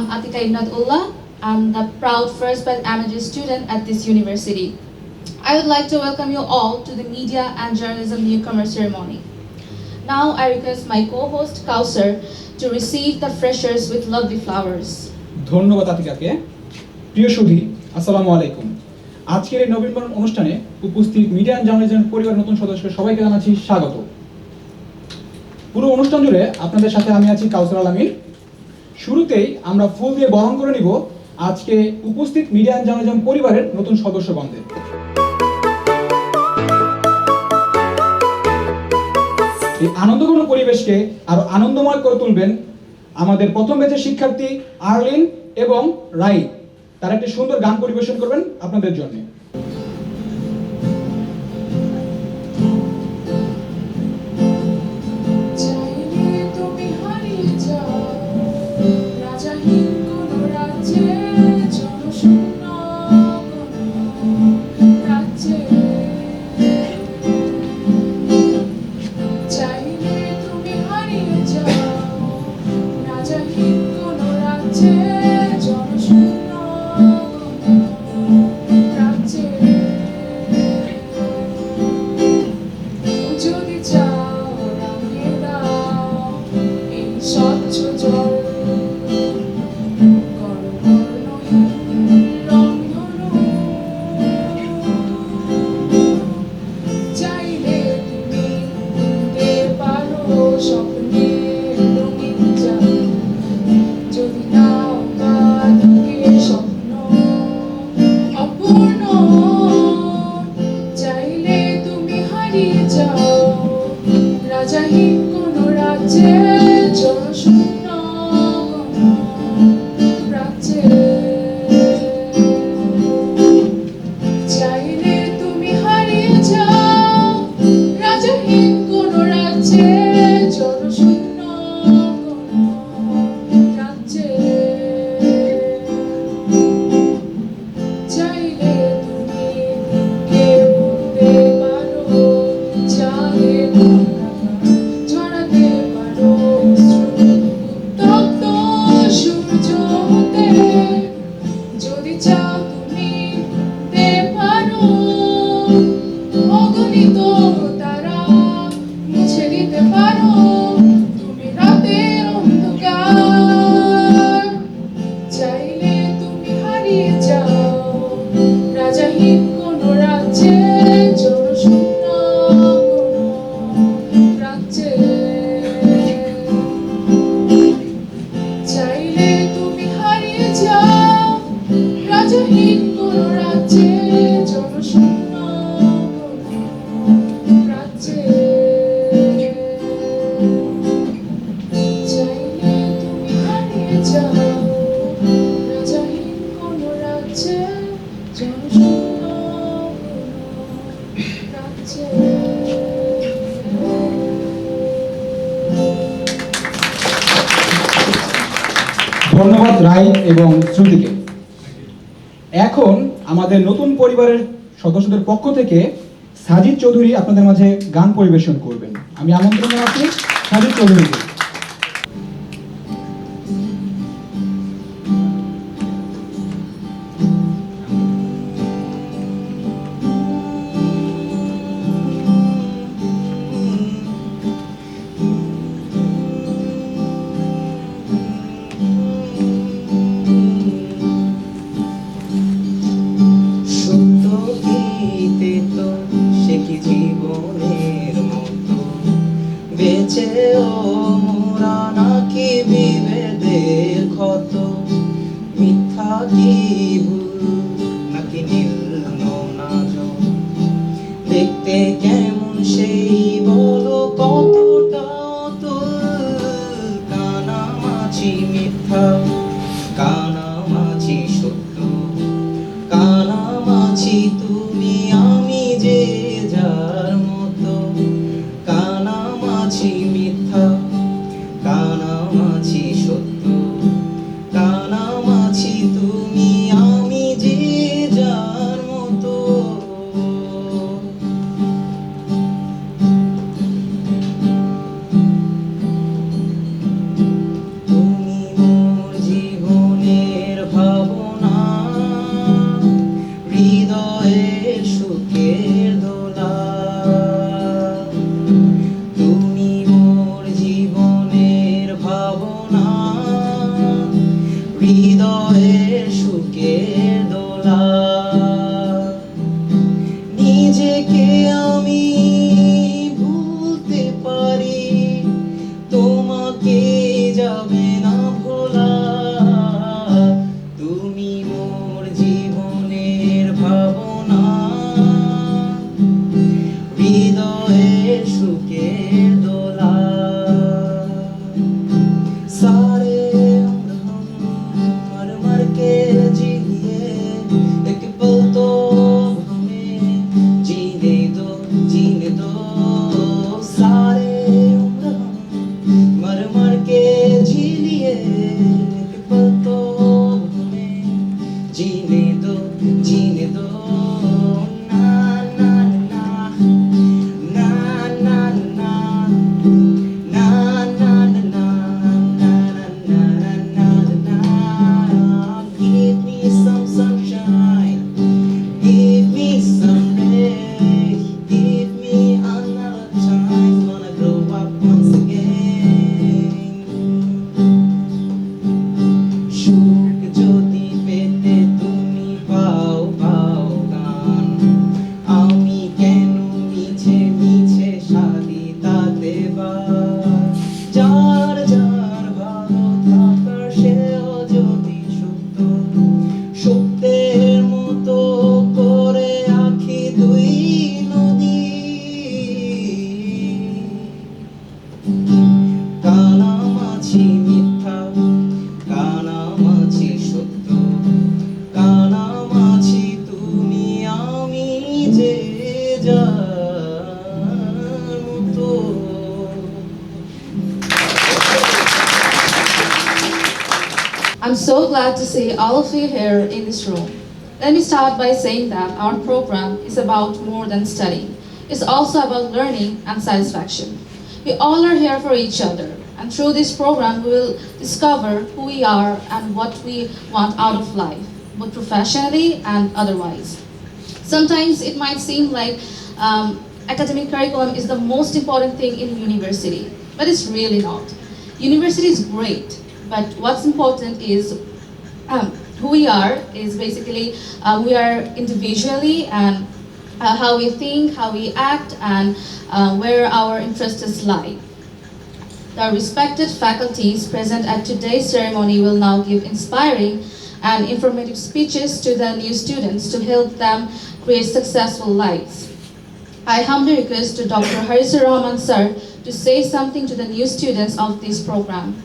I'm Atika Ibnatullah. I'm the proud first batch MCJ student at this university. I would like to welcome you all to the Media and Journalism Newcomer Ceremony. Now I request my co-host Kausar to receive the freshers with lovely flowers. ধন্যবাদ আতিকাকে। প্রিয় সুধী, আসসালামু আলাইকুম। আজকের এই নবীনবরণ অনুষ্ঠানে উপস্থিত media and journalism পরিবার নতুন সদস্যদের সবাইকে জানাচ্ছি স্বাগত। পুরো অনুষ্ঠান জুড়ে আপনাদের সাথে আমি আছি কাউসার আলামিন। শুরুতেই আমরা ফুল দিয়ে বরণ করে নিব আজকে উপস্থিত মিডিয়া অ্যান্ড জার্নালিজম পরিবারের নতুন সদস্যগণদের। এই আনন্দঘন পরিবেশকে আরো আনন্দময় করে তুলবেন আমাদের প্রথম ব্যাচের শিক্ষার্থী আর্লিন এবং রাই। তারা একটি সুন্দর গান পরিবেশন করবেন আপনাদের জন্য। ধন্যবাদ রাই এবং শ্রুতিকে। এখন আমাদের নতুন পরিবারের সদস্যদের পক্ষ থেকে সাজিদ চৌধুরী আপনাদের মাঝে গান পরিবেশন করবেন। আমি আমন্ত্রণ জানাচ্ছি সাজিদ চৌধুরীকে। দেখতে কেমন সেই বলো কতটা কানামাছি মিথ্যা কানামাছি সত্য কানামাছি তুমি আমি যে যার মতো কানামাছি মিথ্যা কানামাছি সত্য কানামাছি তুমি I'm so glad to see all of you here in this room. Let me start by saying that our program is about more than studying. It's also about learning and satisfaction. We all are here for each other, and through this program we will discover who we are and what we want out of life, both professionally and otherwise. Sometimes it might seem like academic curriculum is the most important thing in university, but it's really not. University is great, but what's important is who we are, is basically we are individually, and how we think, how we act, and where our interests lie. The respected faculties present at today's ceremony will now give inspiring and informative speeches to the new students to help them create successful lives. I humbly request to Dr. Harisur Rahman sir to say something to the new students of this program.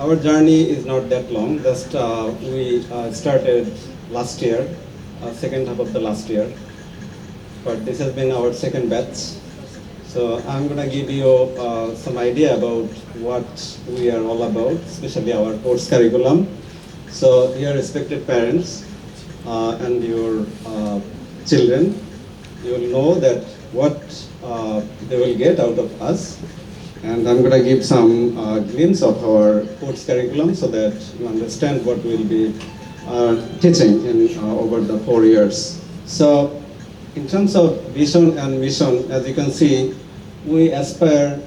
Our journey is not that long. Just we started last year, second half of the last year. But this has been our second batch. So I'm gonna give you some idea about what we are all about, especially our course curriculum. So dear respected parents and your children, you will know that what they will get out of us. And I'm going to give some glimpse of our course curriculum so that you understand what we'll be teaching in over the 4 years. So in terms of vision and mission, as you can see, we aspire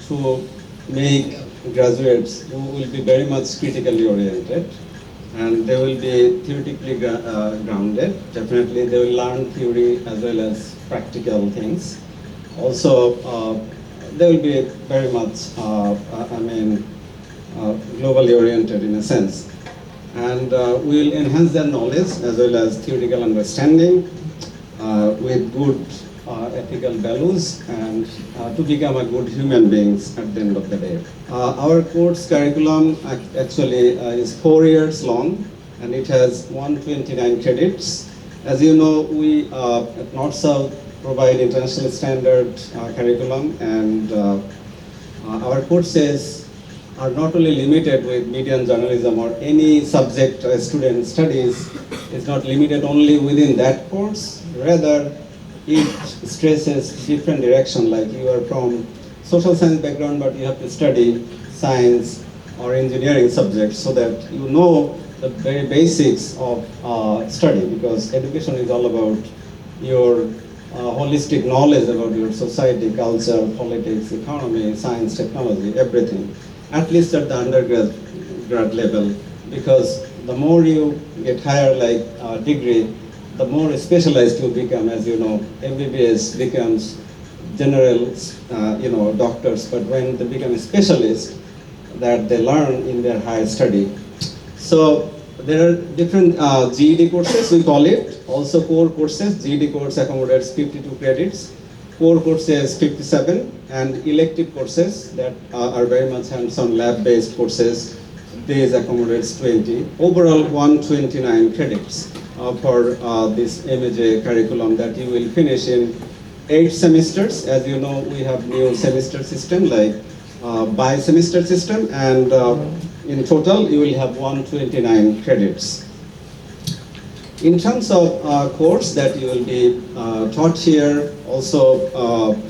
to make graduates who will be very much critically oriented, and they will be theoretically grounded. Definitely they will learn theory as well as practical things. Also, they will be very much, globally oriented in a sense. And we will enhance their knowledge as well as theoretical understanding with good ethical values, and to become a good human beings at the end of the day. Our course curriculum actually is 4 years long, and it has 129 credits. As you know, we at North-South provide international standard curriculum, and our courses are not only limited with media and journalism or any subject a student studies. It's not limited only within that course, rather it stresses different direction, like you are from social science background but you have to study science or engineering subjects, so that you know the very basics of study, because education is all about your holistic knowledge about your society, culture, politics, economy, science, technology, everything, at least at the undergrad level, because the more you get higher like degree, the more specialized you become. As you know, MBBS becomes general, doctors, but when they become a specialist, that they learn in their higher study. So there are different GED courses, we call it, also core courses. GED course accommodates 52 credits, core courses 57, and elective courses that are very much hands-on lab-based courses, these accommodates 20. Overall 129 credits for this MCJ curriculum that you will finish in 8 semesters. As you know, we have new semester system like bi-semester system, and in total you will have 129 credits. In terms of course that you will be taught here, also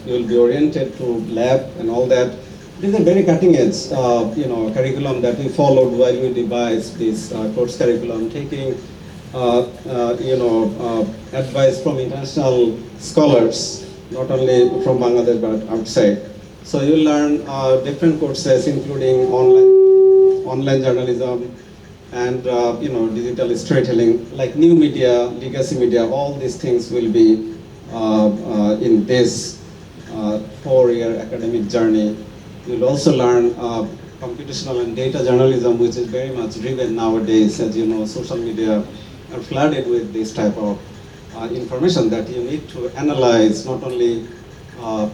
you will be oriented to lab and all that. This is a very cutting edge curriculum that we followed while we devised this course curriculum, taking advice from international scholars, not only from Bangladesh but outside. So you will learn different courses, including online journalism, and digital storytelling, like new media, legacy media. All these things will be in this 4-year academic journey. You'll also learn computational and data journalism, which is very much driven nowadays. As you know, social media are flooded with this type of information that you need to analyze. Not only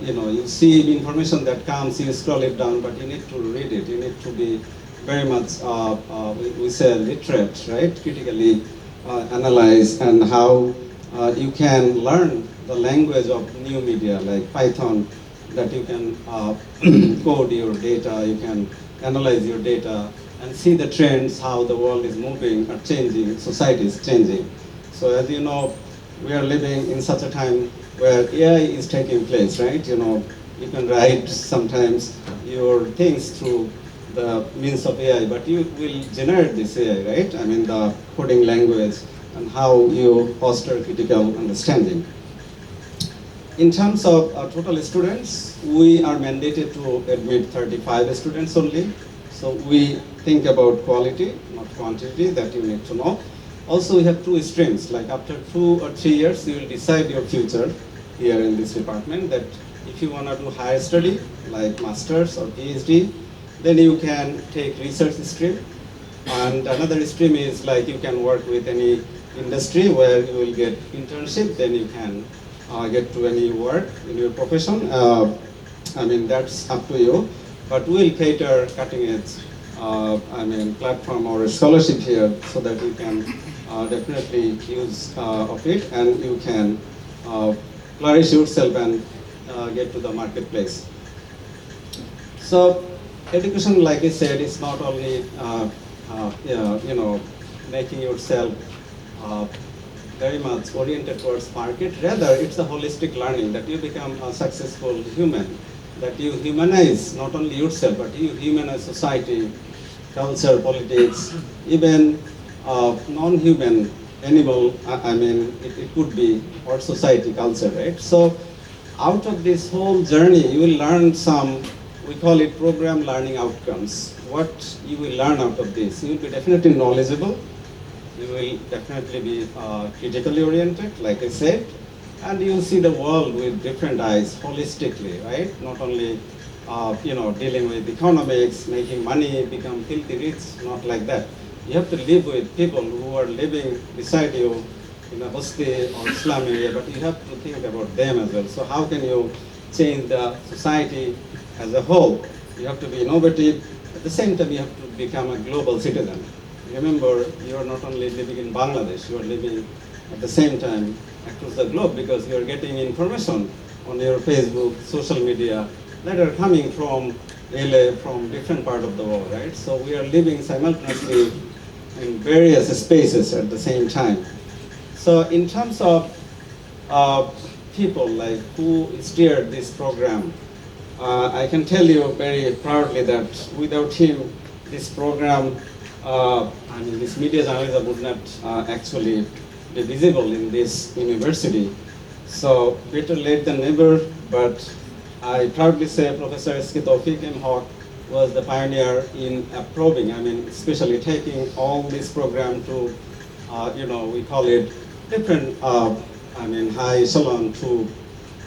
you see information that comes, you scroll it down, but you need to read it. You need to be very much, we say literate, right? Critically analyze, and how you can learn the language of new media like Python, that you can code your data, you can analyze your data, and see the trends, how the world is moving or changing, society is changing. So as you know, we are living in such a time where AI is taking place, right? You know, you can write sometimes your things through the means of AI, but you will generate this AI, right? I mean, the coding language and how you foster critical understanding. In terms of total students, we are mandated to admit 35 students only. So we think about quality, not quantity, that you need to know. Also, we have two streams, like after 2 or 3 years, you will decide your future here in this department, that if you want to do higher study, like master's or PhD, then you can take research stream. And another stream is like you can work with any industry where you will get internship, then you can get to any work in your profession. I mean, that's up to you. But we'll cater cutting edge, platform or scholarship here so that you can definitely use of it and you can flourish yourself and get to the marketplace. So education, like I said, is not only making yourself very much oriented towards market. Rather, it's a holistic learning that you become a successful human, that you humanize not only yourself, but you humanize society, culture, politics, even non-human animal, it could be, or society, culture, right? So out of this whole journey, you will learn some, we call it program learning outcomes. What you will learn out of this, you will be definitely knowledgeable, you will definitely be critically oriented, like I said, and you will see the world with different eyes, holistically, right? Not only, dealing with economics, making money, become filthy rich, not like that. You have to live with people who are living beside you in a Basti or Islam area, but you have to think about them as well. So how can you change the society as a whole? You have to be innovative. At the same time, you have to become a global citizen. Remember, you are not only living in Bangladesh, you are living at the same time across the globe, because you are getting information on your Facebook, social media that are coming from LA, from different part of the world, right? So we are living simultaneously in various spaces at the same time. So in terms of people like who steered this program, I can tell you very proudly that without him, this program, this media journalism would not actually be visible in this university. So better late than never, but I proudly say Professor S.K. Tawfiq M. Haq was the pioneer in probing, especially taking all this program to, we call it different, high echelon to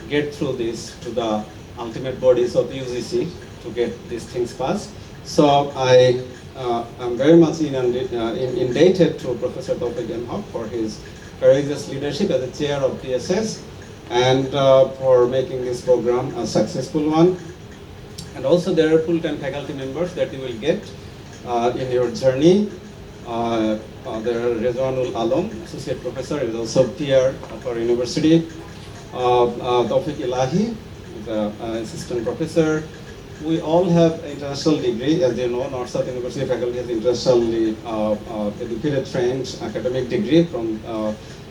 get through this to the ultimate bodies of UGC to get these things passed. So I am very much indebted to Professor Tawfiq M. Haq for his courageous leadership as the chair of PSS and for making this program a successful one. And also there are full-time faculty members that you will get in your journey. There are Rezwanul Alam, Associate Professor, is also peer of our university. Tawfiq Ilahi is an Assistant Professor. We all have international degree, as you know, North-South University faculty has internationally educated, trained academic degree from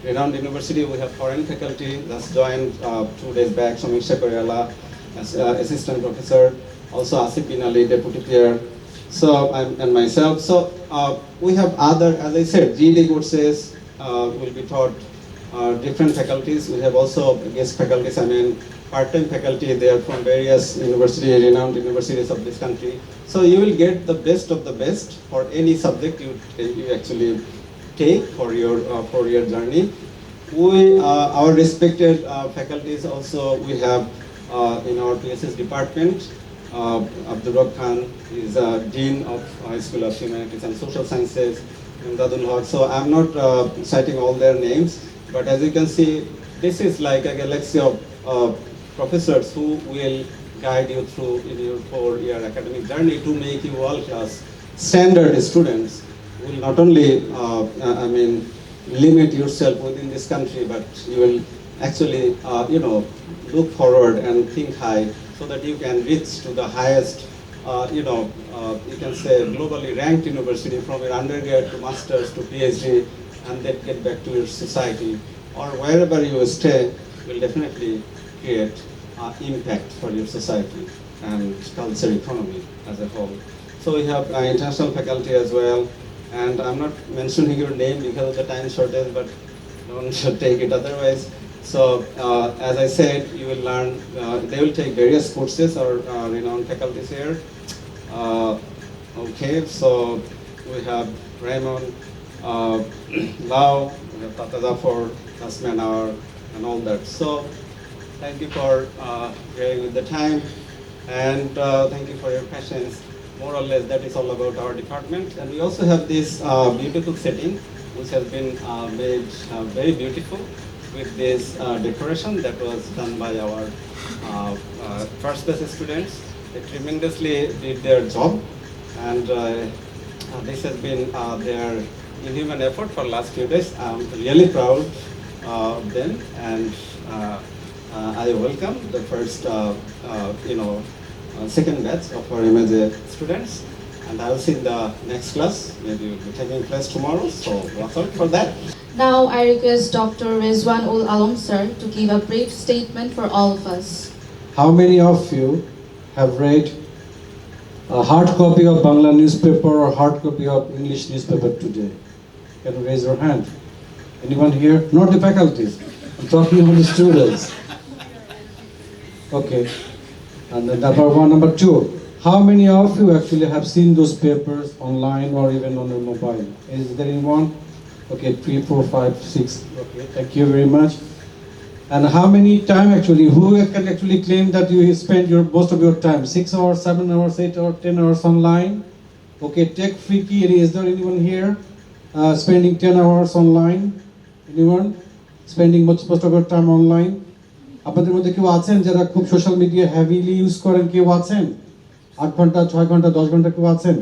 renowned university. We have foreign faculty that's joined 2 days back, Samiksha Koryala as Assistant Professor, also Asif bin Ali, Deputy Chair, so and myself. So we have other, as I said, GED courses will be taught different faculties. We have also guest faculties, part-time faculty. They are from various universities, renowned universities of this country. So you will get the best of the best for any subject you actually take for your journey. We, our respected faculties also, we have in our PSS department, Abdul Khan is Dean of School of Humanities and Social Sciences, and Dadul Haq. So I'm not citing all their names, but as you can see, this is like a galaxy of professors who will guide you through in your 4-year academic journey to make you world-class standard students. Will not only limit yourself within this country, but you will actually look forward and think high so that you can reach to the highest you can say globally ranked university from your undergrad to masters to PhD, and then get back to your society or wherever you stay will definitely create impact for your society and culture economy as a whole. So we have international faculty as well, and I'm not mentioning your name because of the time shortage, but don't take it otherwise. So as I said, you will learn, they will take various courses or renowned faculties here. Okay, so we have Raymond, Lau, we have Tata Zafar, Asman Hour, and all that. So thank you for bearing with the time, and thank you for your patience. More or less, that is all about our department. And we also have this beautiful setting, which has been made very beautiful with this decoration that was done by our first class students. They tremendously did their job, and this has been their inhuman effort for last few days. I'm really proud of them, and I welcome the first, second batch of our MCJ students, and I'll see in the next class. Maybe we'll be taking class tomorrow, so watch out for that. Now I request Dr. Rizwan ul Alam sir to give a brief statement for all of us. How many of you have read a hard copy of Bangla newspaper or hard copy of English newspaper today? Can you raise your hand? Anyone here? Not the faculties. I'm talking about the students. Okay. And then number one. Number two, how many of you actually have seen those papers online or even on your mobile? Is there anyone? Okay, 3, 4, 5, 6. Okay, thank you very much. And how many time actually, who can actually claim that you spend most of your time, 6 hours, 7 hours, 8 hours, 10 hours online? Okay, tech freaky, is there anyone here spending 10 hours online? Anyone? Spending most of your time online? আপনাদের মধ্যে কেউ আছেন যারা খুব social media heavily use করেন? কেউ আছেন 8 ঘন্টা 6 ঘন্টা 10 ঘন্টা কেউ আছেন?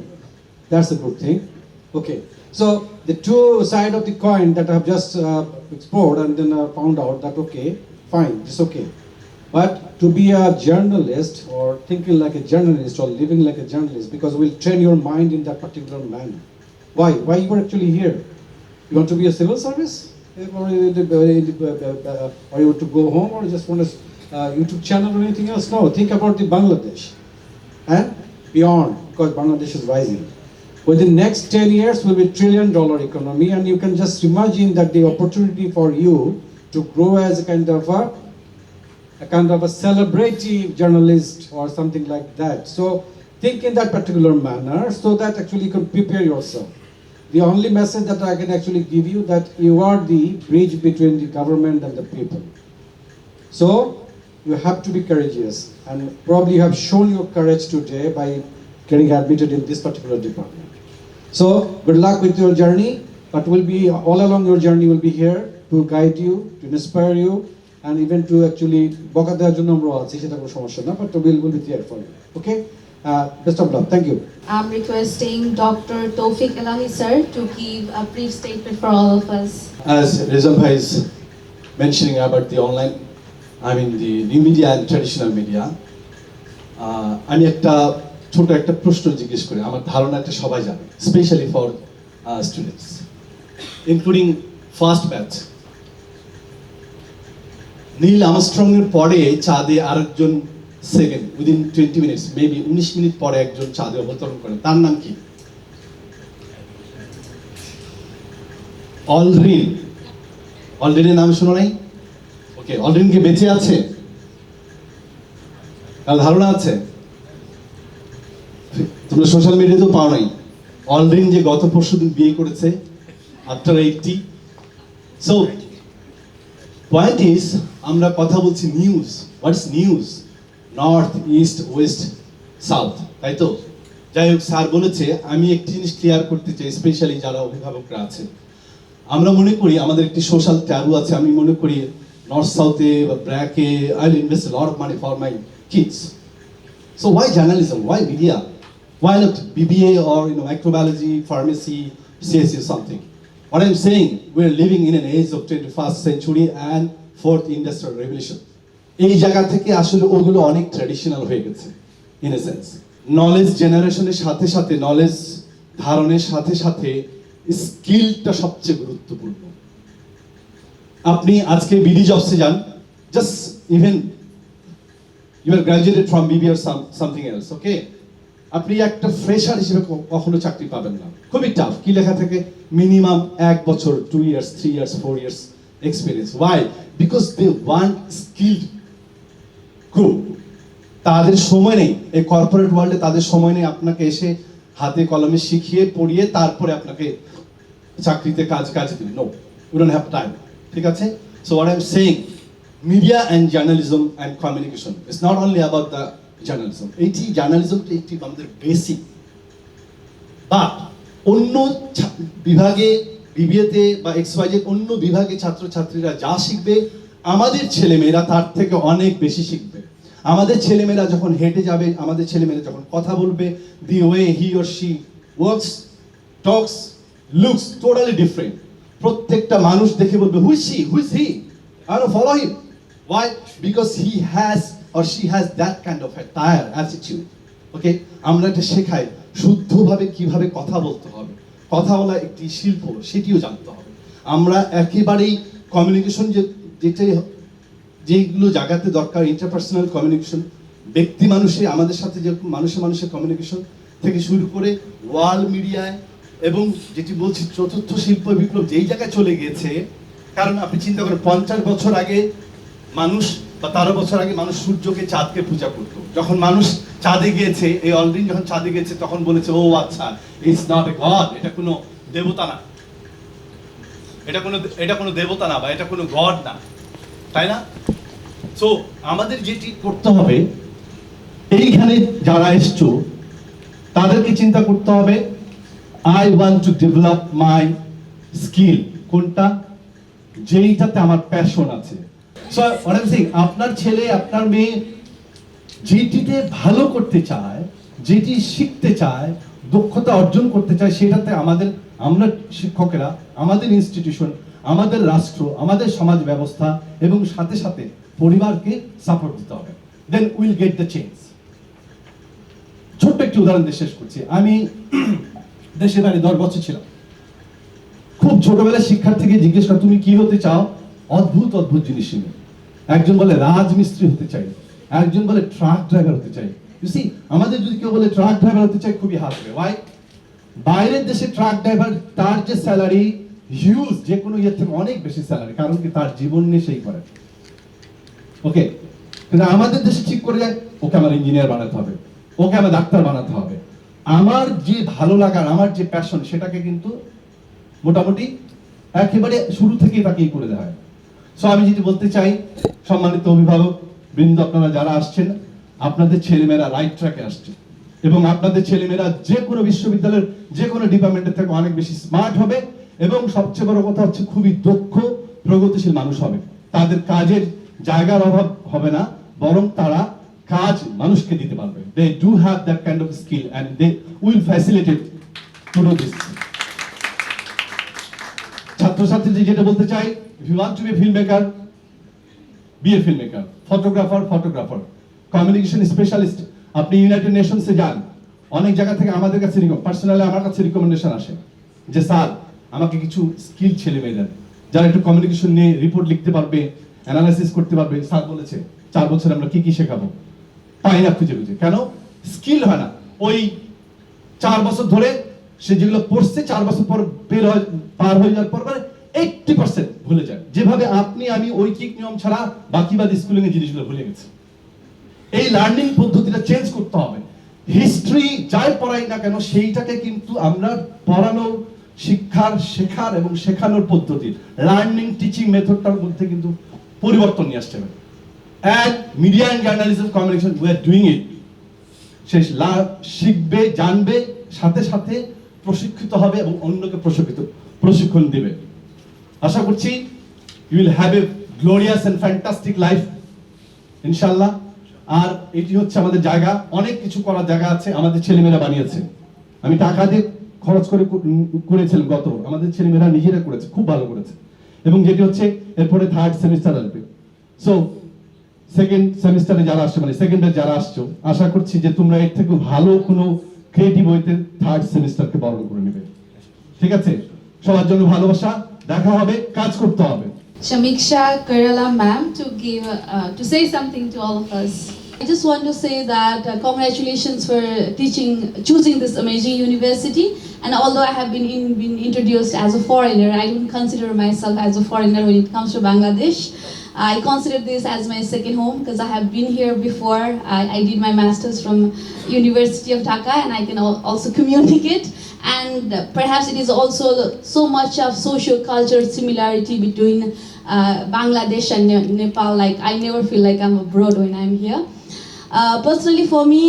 That's a good thing. Okay, so the two side of the coin that I have just explored, and then found out that okay, fine, it's okay. But to be a journalist or thinking like a journalist or living like a journalist, because it will train your mind in that particular manner. Why? Why you are actually here? You want to be a civil service? Or you want to go home, or just want a YouTube channel or anything else? No, think about the Bangladesh and beyond, because Bangladesh is rising. Within next 10 years will be $1 trillion economy, and you can just imagine that the opportunity for you to grow as a kind of a celebrity journalist or something like that. So think in that particular manner, so that actually you can prepare yourself. The only message that I can actually give you, that you are the bridge between the government and the people. So you have to be courageous, and probably you have shown your courage today by getting admitted in this particular department. So good luck with your journey, but we'll be all along your journey, will be here to guide you, to inspire you, and even to actually বকা দেওয়ার জন্য আমরা আছি, সেটা কোনো সমস্যা না, but we'll be there for you. Okay, best of luck. Thank you. I'm requesting Dr. Tawfiq Elahi sir to give a brief statement for all of us. As Rizwan Bhai is mentioning about the online, the new media and traditional media, আমি ছোট একটা প্রশ্ন জিজ্ঞেস করি, আমার ধারণা একটা সবাই জানে, specially for students including first batch. Neil Armstrong এর পরে চাঁদে আরেকজন second within 20 minutes, maybe 19 minute পরে একজন চাঁদে অবতরণ করেন, তার নাম কি? অলড্রিন। অলড্রিনের নাম শোনো নাই? ওকে, অলড্রিন কি বেঁচে আছে? কার ধারণা আছে? তোমরা সোশ্যাল মিডিয়াতেও পাও নাই অলড্রিন যে গত পরশুদিন বিয়ে করেছে আফটার 80। সো পয়েন্ট ইজ, আমরা কথা বলছি news. What's news? North, east, west, south, তাই তো? যাই হোক, স্যার বলেছে, আমি একটি জিনিস ক্লিয়ার করতে চাই, স্পেশালি যারা অভিভাবকরা আছে। আমরা মনে করি আমাদের একটি সোশ্যাল ট্যাবু আছে। আমি মনে করি নর্থ সাউথে বা ব্র্যাকে I will invest a lot of money for my kids. So why journalism? Why media? Why not BBA or microbiology, pharmacy, CSE something? What I'm saying, we're living in an age of 21st century and 4th industrial revolution. এই জায়গা থেকে আসলে ওগুলো অনেক traditional হয়ে গেছে in a sense. Knowledge জেনারেশনের সাথে সাথে নলেজ ধারণের সাথে সাথে স্কিলটা সবচেয়ে গুরুত্বপূর্ণ। আপনি আজকে বিডি জবসে যান, just even you are graduated from B B or something else, okay, আপনি একটা ফ্রেশার হিসেবে কখনো চাকরি পাবেন না, খুবই টাফ। কি লেখা থাকে? মিনিমাম 1 বছর, 2 years, 3 years, 4 years experience. Why? Because they want skilled crew. তাদের সময় নেই, এই কর্পোরেট ওয়ার্ল্ডে তাদের সময় নেই আপনাকে এসে হাতে কলমে শিখিয়ে পড়িয়ে তারপরে আপনাকে চাকরিতে কাজ দিবে। No, we don't have time. ঠিক আছে? So what I am saying, media and journalism and communication it's not only about the journalism. এইটি জার্নালিজমটা একটি আমাদের বেসিক, বা অন্য বিভাগে বিবিএতে বা এক্সওয়াইজেড অন্য বিভাগে ছাত্রছাত্রীরা যা শিখবে আমাদের ছেলেমেয়েরা তার থেকে অনেক বেশি শিখবে। আমাদের ছেলেমেয়েরা যখন হেঁটে যাবে, আমাদের ছেলেমেয়েরা যখন কথা বলবে, the way he or she works, talks, looks totally different. প্রত্যেকটা মানুষ দেখে বলবে who is she, who is he, I don't follow him. Why? Because he has or she has that kind of attire, attitude. Okay, আমরা এটা শেখাই শুদ্ধভাবে কিভাবে কথা বলতে হবে, কথা বলা একটি শিল্প, সেটিও জানতে হবে। আমরা একেবারেই কমিউনিকেশন যেগুলো জায়গাতে দরকার, ইন্টারপার্সোনাল কমিউনিকেশন, ব্যক্তি মানুষে আমাদের সাথে যেরকম মানুষের কমিউনিকেশন থেকে শুরু করে ওয়ার্ল্ড মিডিয়ায়, এবং যেটি বলছি চতুর্থ শিল্প বিপ্লব যেই জায়গায় চলে গিয়েছে। কারণ আপনি চিন্তা করেন 50 বছর আগে মানুষ বা 13 বছর আগে মানুষ সূর্যকে চাঁদকে পূজা করতো। যখন মানুষ চাঁদে গিয়েছে, এই অলরেডি যখন চাঁদে গিয়েছে তখন বলেছে ও আচ্ছা, ইটস নট এ গড, এটা কোনো দেবতা না, এটা কোনো দেবতা না, বা এটা কোনো গড না, তাই না? সো আমাদের যেটি করতে হবে, এইখানে যারা এসছো তাদেরকে চিন্তা করতে হবে, I want to develop my skill, কোনটা? যেইটাতে আমার প্যাশন আছে। So what I am saying, আপনার ছেলে আপনার মেয়ে যেটিতে ভালো করতে চায়, যেটি শিখতে চায়, দক্ষতা অর্জন করতে চায়, সেটাতে আমরা শিক্ষকেরা, আমাদের ইনস্টিটিউশন, আমাদের রাষ্ট্র, আমাদের সমাজ ব্যবস্থা এবং সাথে সাথে পরিবারকে সাপোর্ট দিতে হবে। Then will get the change. ছোট্ট একটি উদাহরণ দিয়ে শেষ করছি। আমি দেশে বাড়ি 10 বছর ছিলাম। খুব ছোটবেলায় শিক্ষার্থীকে জিজ্ঞেস করা তুমি কি হতে চাও, অদ্ভুত অদ্ভুত জিনিস শুনে। একজন বলে রাজমিস্ত্রি হতে চাই, একজন বলে ট্রাক ড্রাইভার হতে চাই। ইউ সি, আমাদের যদি কেউ বলে ট্রাক ড্রাইভার হতে চাই, খুবই হাসবে। ওয়াই? বাইরের দেশে ট্রাক ড্রাইভার, তার যে স্যালারি হিউজ, যে কোনো ইয়ের থেকে অনেক বেশি স্যালারি, কারণ কি তার জীবন নিয়ে সেই করে। ওকে, কিন্তু আমাদের দেশে ঠিক করে যায় ওকে আমার ইঞ্জিনিয়ার বানাতে হবে, ওকে আমার ডাক্তার বানাতে হবে। আমার যে ভালো লাগার, আমার যে প্যাশন, সেটাকে কিন্তু মোটামুটি একেবারে শুরু থেকেই তাকেই করে দেওয়া হয়। সো আমি যেটি বলতে চাই, সম্মানিত অভিভাবক বৃন্দ, আপনারা যারা আসছেন, আপনাদের ছেলেমেয়েরা রাইট ট্র্যাকে আসছে, এবং আপনাদের ছেলেমেয়েরা যে কোনো বিশ্ববিদ্যালয়ের যে কোনো ডিপার্টমেন্টের থেকে অনেক বেশি স্মার্ট হবে, এবং সবচেয়ে বড় কথা হচ্ছে খুবই দক্ষ প্রগতিশীল মানুষ হবে। তাদের কাজের জায়গার অভাব হবে না, বরং তারা কাজ মানুষকে দিতে পারবে। They do have that kind of skill and they will facilitate to do this. ছাত্রছাত্রীদের যেটা বলতে চাই, if you want to be a film maker, be a film maker, photographer, communication specialist. আপনি ইউনাইটেড নেশনসে যান, অনেক জায়গা থেকে আমাদের কাছে পার্সোনালি আমার কাছে রিকমেন্ডেশন আসে যে স্যার আমাকে কিছু স্কিল ছেলে মেয়ে দেন, যারা একটু কমিউনিকেশন নিয়ে রিপোর্ট লিখতে পারবে, অ্যানালাইসিস করতে পারবে। স্যার বলেছে 4 বছর আমরা কি শেখাবো, পাই না খুঁজে। কেন? স্কিল হয় না। ওই 4 বছর ধরে সে যেগুলো পড়ছে, 4 বছর পর পার হয়ে যাওয়ার পর 80% ভুলে যায়। যেভাবে আপনি আমি ঐকিক নিয়ম ছাড়া বাকিবাদ স্কুলিং এর জিনিসগুলো ভুলে গেছি। এই লার্নিং পদ্ধতিটা চেঞ্জ করতে হবে। হিস্ট্রি যাই পড়াই না কেন, সেইটাকে কিন্তু আমরা পড়ানো, শেখার এবং শেখানোর পদ্ধতি, লার্নিং টিচিং মেথডটার মধ্যে কিন্তু পরিবর্তন নিয়ে আসতে হবে। And media and journalism communication, we are doing it. সে শিখবে, জানবে, সাথে সাথে প্রশিক্ষিত হবে এবং অন্যকে প্রশিক্ষণ দিবে। আশা করছি you will have a glorious and fantastic life, ইনশাআল্লাহ। আর এটি হচ্ছে আমাদের জায়গা, অনেক কিছু করার জায়গা আছে, আমাদের ছেলেমেয়েরা বানিয়েছে। আমি টাকা দিয়ে খরচ করেছিলাম গত, আমাদের ছেলেমেয়েরা নিজেরা করেছে, খুব ভালো করেছে। এবং যেটি হচ্ছে এরপরে 3rd সেমিস্টার আসবে। সো সেকেন্ড সেমিস্টারে যারা আসছো মানে সেকেন্ড ব্যাচ যারা আসছো, আশা করছি যে তোমরা এর থেকে ভালো কোনো ক্রিয়েটিভ ওয়েতে থার্ড সেমিস্টারকে বরণ করে নেবে। ঠিক আছে, সবার জন্য ভালোবাসা, দেখা হবে, কাজ করতে হবে। Shamiksha Kerala ma'am to say something to all of us. I just want to say that congratulations for choosing this amazing university. And although I have been introduced as a foreigner, I don't consider myself as a foreigner when it comes to Bangladesh. I consider this as my second home because I have been here before. I did my master's from University of Dhaka, and I can also communicate. And perhaps it is also so much of socio-cultural similarity between Bangladesh and Nepal. Like I never feel like I'm abroad when I'm here. Personally for me,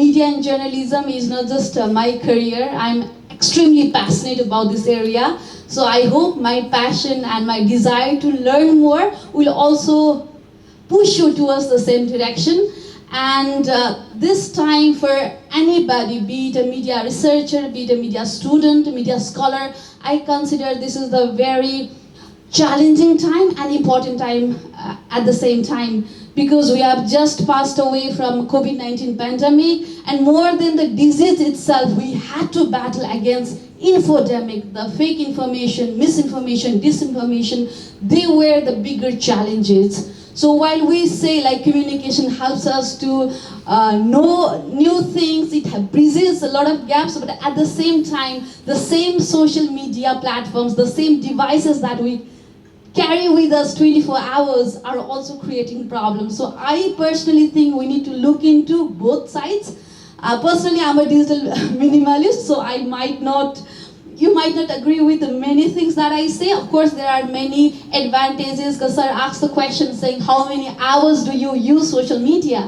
media and journalism is not just my career. I'm extremely passionate about this area. So I hope my passion and my desire to learn more will also push you towards the same direction. And this time for anybody, be it a media researcher, be it a media student, a media scholar, I consider this is the very challenging time and important time at the same time, because we have just passed away from COVID-19 pandemic, and more than the disease itself, we had to battle against infodemic, the fake information, misinformation, disinformation. They were the bigger challenges. So while we say like communication helps us to know new things, it bridges a lot of gaps, but at the same time, the same social media platforms, the same devices that we carry with us 24 hours are also creating problems. So I personally think we need to look into both sides. Personally, I'm a digital minimalist, so you might not agree with the many things that I say. Of course, there are many advantages, because sir asked the question saying, how many hours do you use social media?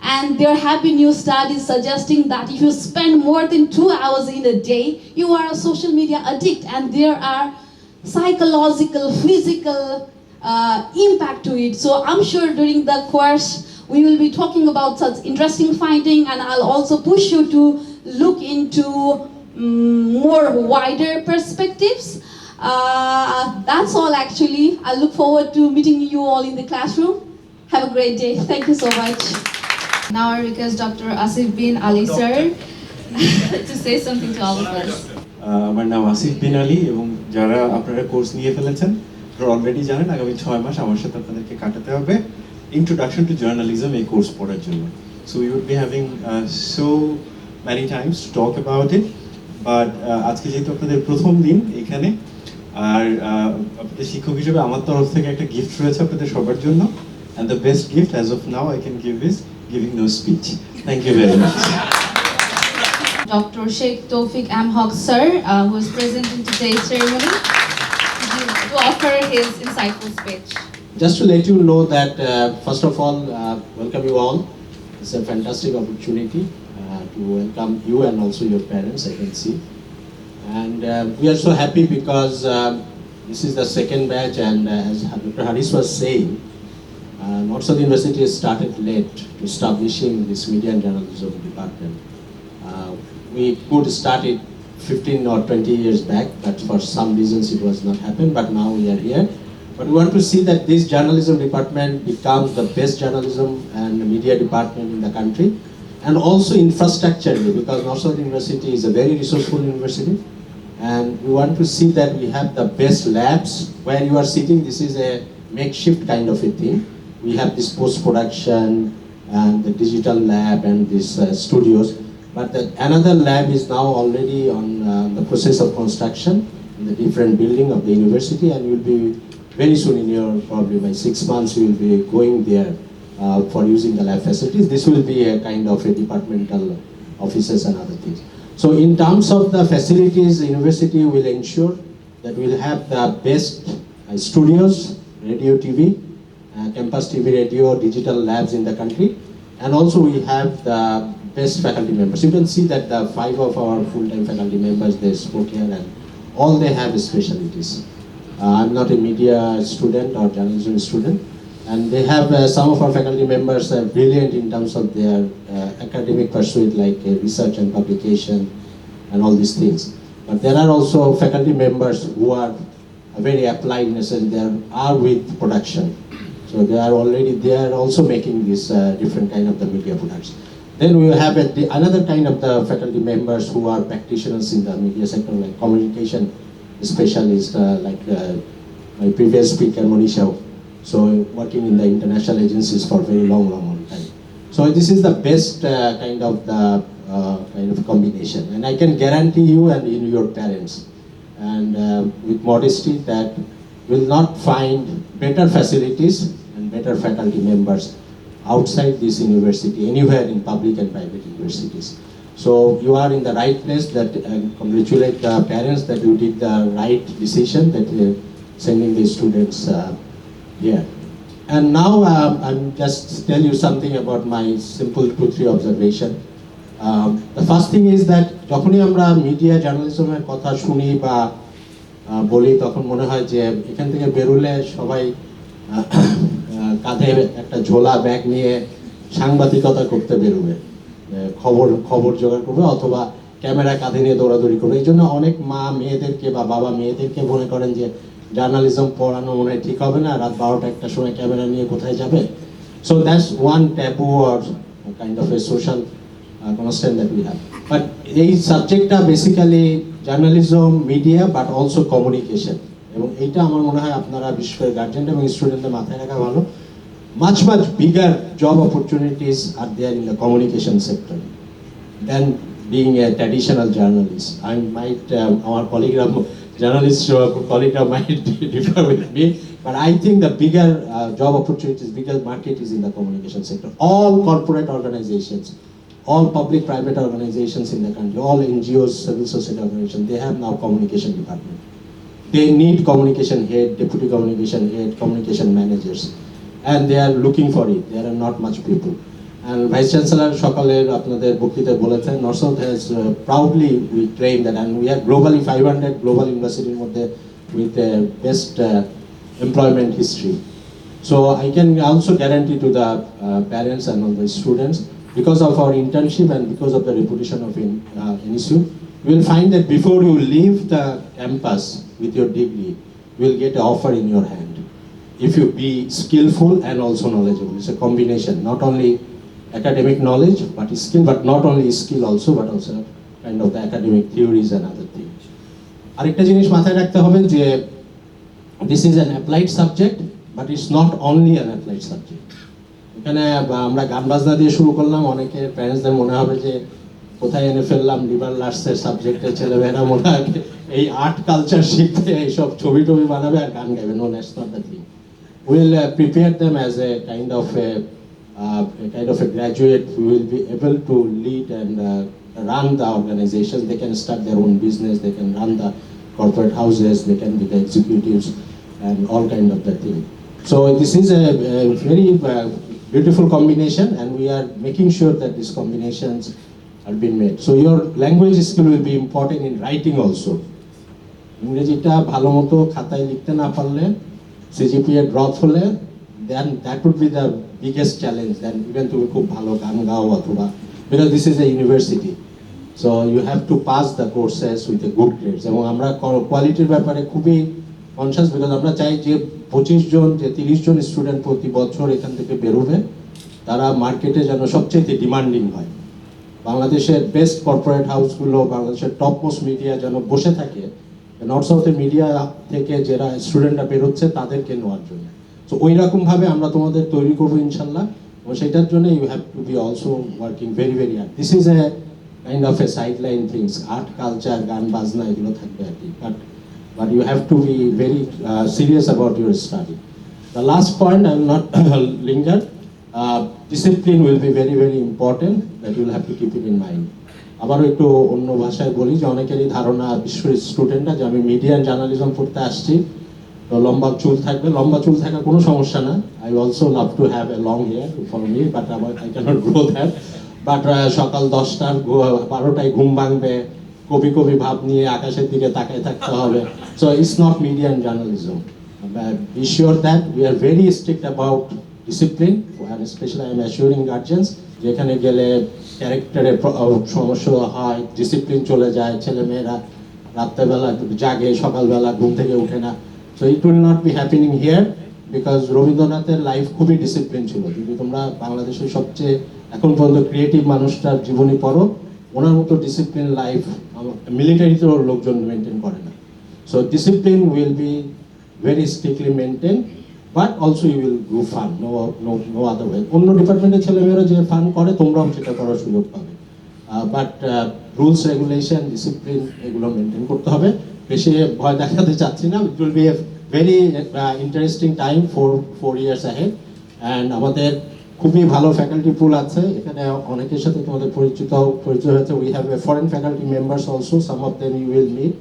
And there have been new studies suggesting that if you spend more than 2 hours in a day, you are a social media addict, and there are psychological, physical impact to it. So I'm sure during the course we will be talking about such interesting finding, and I'll also push you to look into more wider perspectives. That's all actually. I look forward to meeting you all in the classroom. Have a great day. Thank you so much. Now I request Dr. Asif bin Ali sir to say something to all of us. আমার নাম আসিফ বিন আলী, এবং যারা আপনারা course নিয়ে ফেলেছেন আপনারা already জানেন আগামী 6 মাস আমার সাথে আপনাদেরকে কাটাতে হবে ইন্ট্রোডাকশন টু জার্নালিজম এই কোর্স পড়ার জন্য। So we would be having so many times to talk about it, but আজকে যেহেতু আপনাদের প্রথম দিন এখানে, আর আপনাদের শিক্ষক হিসেবে আমার তরফ থেকে একটা গিফট রয়েছে আপনাদের সবার জন্য, and the best gift as of now I can give is giving no speech. Thank you very much. Dr. Sheikh Tawfiq M. Haq sir, who is present in today's ceremony, to offer his insightful speech. Just to let you know that, first of all, welcome you all. It's a fantastic opportunity to welcome you and also your parents, I can see. And we are so happy because this is the second batch, and as Dr. Haris was saying, North South University has started late to establishing this media and journalism department. We could start it 15 or 20 years back, but for some reasons it was not happened, but now we are here. But we want to see that this journalism department becomes the best journalism and media department in the country, and also infrastructurally, because North South University is a very resourceful university, and we want to see that we have the best labs. Where you are sitting, this is a makeshift kind of a thing. We have this post-production and the digital lab and these studios. But another lab is now already on the process of construction in the different building of the university, and you'll be very soon, in your probably by 6 months, you will be going there for using the lab facilities. This will be a kind of a departmental offices and other things. So in terms of the facilities, the university will ensure that we'll have the best studios, radio, TV, campus TV, radio, digital labs in the country, and also we have the best faculty members. You can see that the 5 of our full-time faculty members, they spoke here, and all they have is specialties. I'm not a media student or journalism student, and they have some of our faculty members are brilliant in terms of their academic pursuit, like research and publication and all these things. But there are also faculty members who are very applied in a sense, they are with production. So they are also making this different kind of the media products. Then we have another kind of the faculty members who are practitioners in the media sector, like communication specialists, my previous speaker Monisha. So working in the international agencies for very long time. So this is the best kind of combination, and I can guarantee you and your parents, and with modesty, that will not find better facilities and better faculty members outside this university, anywhere in public and private universities. So you are in the right place. That congratulate the parents that you did the right decision, that sending the students here. And now I'm just tell you something about my simple 2-3 observation. The first thing is that যখনই আমরা media জার্নালিজমের কথা শুনি বা বলি, তখন মনে হয় যে এখান থেকে বেরোলে সবাই কাঁধে একটা ঝোলা ব্যাগ নিয়ে সাংবাদিকতা করতে বেরোবে, খবর জোগাড় করবে, অথবা ক্যামেরা কাঁধে নিয়ে দৌড়াদৌড়ি করবে। এই জন্য অনেক মা মেয়েদেরকে বা বাবা মেয়েদেরকে মনে করেন যে জার্নালিজম পড়ানো মনে হয় ঠিক হবে না, রাত 12টা-1টার সময় ক্যামেরা নিয়ে কোথায় যাবে। So that's one taboo or kind of a social constant that we have. But এই সাবজেক্টটা basically journalism, media, but also communication, এবং এইটা আমার মনে হয় আপনারা বিশেষ করে গার্জেন এবং স্টুডেন্টদের মাথায় রাখা ভালো। much bigger job opportunities are there in the communication sector than being a traditional journalist. I might, our journalist colleague might differ with me, but I think the bigger job opportunities, bigger market is in the communication sector. All corporate organizations, all public-private organizations in the country, all NGOs, civil society organizations, they have now communication department. They need communication head, deputy communication head, communication managers, and they are looking for it. There are not much people. And Vice Chancellor সকালের আপনাদের বক্তৃতায় বলেছেন, North South has proudly we claim that, and we are globally 500 global universities মধ্যে with the best employment history. So I can also guarantee to the parents and all the students, because of our internship and because of the reputation of NSU, you will find that before you leave the campus with your degree, you will get an offer in your hand. If you be skillful and also knowledgeable. It's a combination, not only academic knowledge, but skill, but not only skill also, but also kind of the academic theories and other things. আরেকটা জিনিস মাথায় রাখতে হবে যে this is an applied subject, but it's not only an applied subject. এখানে আমরা গান বাজনা দিয়ে শুরু করলাম, অনেকের প্যারেন্টসদের মনে হবে যে কোথায় এনে ফেললাম লিবারাল আর্টসের সাবজেক্টের ছেলেমেয়েরা, মনে হয় এই আর্ট কালচার শিখতে এইসব ছবি বানাবে আর গান গাইবে। No, that's not the thing. We'll prepare them as a kind of a graduate who will be able to lead and run the organizations. They can start their own business, they can run the corporate houses, they can be the executives and all kind of that thing. So this is a very beautiful combination, and we are making sure that these combinations are being made. So your language skill will be important in writing also. ইংরেজিটা ভালো মতো খাতায় লিখতে না পারলে, CGPA drop হলে, then that would be the biggest challenge. Then even তুমি খুব ভালো গান গাও অথবা, because this is a university, so you have to pass the courses with a good grades. এবং আমরা কোয়ালিটির ব্যাপারে খুবই কনসিয়াস, বিকজ আমরা চাই যে 25 জন যে 30 জন স্টুডেন্ট প্রতি বছর এখান থেকে বেরোবে, তারা মার্কেটে যেন সবচেয়ে ডিমান্ডিং হয়। বাংলাদেশের বেস্ট কর্পোরেট হাউসগুলো, বাংলাদেশের টপ মোস্ট মিডিয়া যেন বসে থাকে নর্থ সাউথের মিডিয়া থেকে যারা স্টুডেন্টরা বেরোচ্ছে তাদেরকে নেওয়ার জন্য। সো ওই রকমভাবে আমরা তোমাদের তৈরি করবো ইনশাল্লাহ, এবং সেটার জন্য you have to be also working very very hard. This is a kind of a side line things, art culture, গান বাজনা এগুলো থাকবে আর কি, but you have to be very serious about your study. The last point, I will not linger. Discipline will be very very important, that you will have to keep it in mind. আবারও একটু অন্য ভাষায় বলি যে অনেকেরই ধারণা, বিশেষ করে স্টুডেন্টরা, যে আমি মিডিয়া অ্যান্ড জার্নালিজম পড়তে আসছি, তো লম্বা চুল থাকবে। লম্বা চুল থাকা কোনো সমস্যা না, I also love to have a long hair for me, but I can't grow that. But সকাল 10টার 12টায় ঘুম ভাঙবে, কবি ভাব নিয়ে আকাশের দিকে তাকায় থাকতে হবে। So it's not media and journalism. Be sure that we are very strict about discipline, and especially I am assuring guardians, যেখানে গেলে ক্যারেক্টারের সমস্যা হয়, ডিসিপ্লিন চলে যায়, ছেলেমেয়েরা রাত্রেবেলা জাগে, সকালবেলা ঘুম থেকে উঠে না। So it will not be happening here. Because রবীন্দ্রনাথের লাইফ খুবই ডিসিপ্লিন ছিল। যদি তোমরা বাংলাদেশের সবচেয়ে এখন পর্যন্ত ক্রিয়েটিভ মানুষটার জীবনী পড়ো, ওনার মতো ডিসিপ্লিন লাইফ মিলিটারিতেও লোকজন মেনটেন করে না। So discipline will be very strictly maintain, but also you will do fun, no other way. অন্য ডিপার্টমেন্টের ছেলেমেয়েরা যে ফান করে তোমরাও সেটা করার সুযোগ পাবে, বাট রুলস রেগুলেশন ডিসিপ্লিন এগুলো মেনটেন করতে হবে। বেশি ভয় দেখাতে চাচ্ছি না। It will B a very interesting time four years ahead. And আমাদের খুবই ভালো ফ্যাকাল্টি পুল আছে এখানে, অনেকের সাথে তোমাদের পরিচয় হয়েছে। We have a foreign faculty members also, some of them you will meet.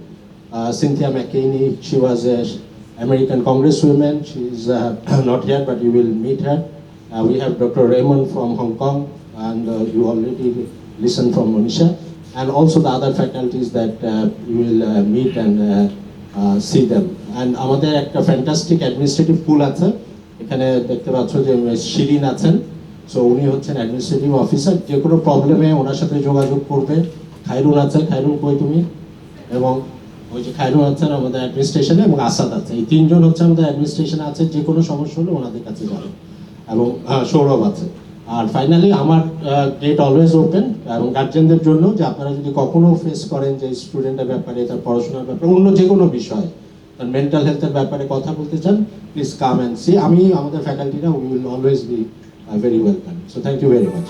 Cynthia McCainey, she was an American congresswoman. She is not here, but you will meet her. We have Dr. Raymond from Hong Kong, and you already listened from Monisha, and also the other faculties that you will meet and see them. And আমাদের একটা fantastic administrative পুল আছে এখানে, দেখতে পাচ্ছ যে শিরিন আছেন। So উনি হচ্ছেন অ্যাডমিনিস্ট্রেটিভ অফিসার, যে কোনো প্রবলেমে ওনার সাথে যোগাযোগ করবে। খায়রুন আছে, খায়রুন কই তুমি? এবং ওই যে খায়রুন আছেন আমাদের অ্যাডমিনিস্ট্রেশনে, এবং আসাদ আছে। এই তিনজন হচ্ছে আমাদের অ্যাডমিনিস্ট্রেশনে আছে, যে কোনো সমস্যা হলে ওনাদের কাছে যাবে। এবং সৌরভ আছে। আর ফাইনালি আমার গেট অলওয়েজ ওপেন এবং গার্জেনদের জন্য, যে আপনারা যদি কখনো ফেস করেন যে স্টুডেন্টের ব্যাপারে, তার পড়াশোনার ব্যাপারে, অন্য যে কোনো বিষয়, তার মেন্টাল হেলথের ব্যাপারে কথা বলতে চান, প্লিজ কাম অ্যান্ড সি। আমি আমাদের ফ্যাকাল্টিরা we will always be very welcome. So thank you very much.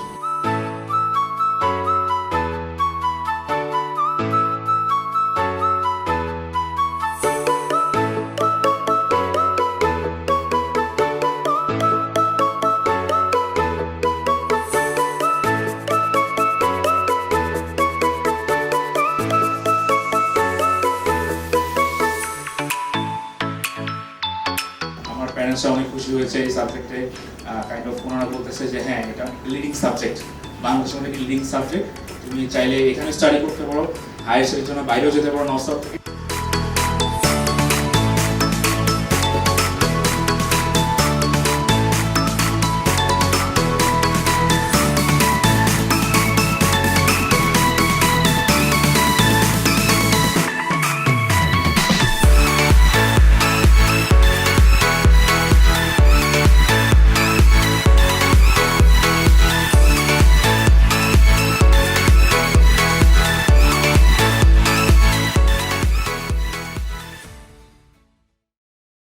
আমার প্যারেন্টসরা অনেক খুশি হয়েছে এই সাবজেক্টে। কাইন্ড অফ ওনারা বলতেছে যে হ্যাঁ এটা লিডিং সাবজেক্ট, বাংলাদেশের মধ্যে লিডিং সাবজেক্ট। তুমি চাইলে এখানে স্টাডি করতে পারো, হায়ার স্টাডির জন্য বাইরেও যেতে পারো নর্থ সাউথ থেকে।